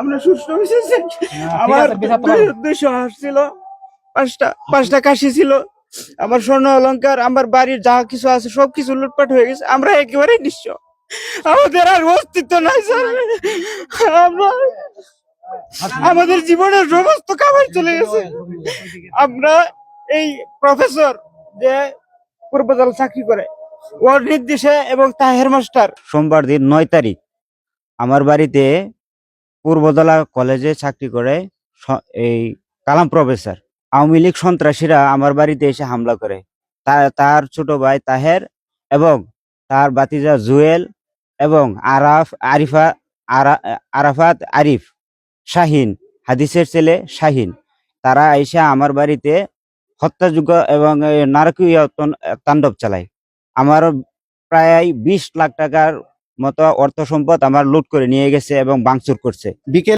আমরা সুষ্ঠু হয়েছে। আমার 200 হাঁস ছিল, পাঁচটা কাশি ছিল, আমার স্বর্ণ অলংকার, আমার বাড়ির যা কিছু আছে সবকিছু লুটপাট হয়ে গেছে। আমরা একেবারে নিঃস্ব, আমাদের আর অস্তিত্ব নাই স্যার। আমরা আমাদের জীবনের সমস্ত কামাই চলে গেছে। আমরা এই প্রফেসর যে পূর্বদল চাকরি করে ওর নির্দেশে এবং তাহের মাস্টার সোমবার দিন 9 তারিখ আমার বাড়িতে পূর্বদলা কলেজে চাকরি করে এই কালাম প্রফেসর আওয়ামী লীগ সন্ত্রাসীরা আমার বাড়িতে এসে হামলা করে। তার ছোট ভাই তাহের এবং তার ভাতিজা জুয়েল এবং আরাফাত আরিফ শাহিন, হাদিসের ছেলে শাহিন, তারা এসে আমার বাড়িতে হত্যাযোগ্য এবং নারকীয় তাণ্ডব চালায়। আমার প্রায় 20 লাখ টাকার মতো অর্থ সম্পদ আমার লুট করে নিয়ে গেছে এবং ভাঙচুর করছে।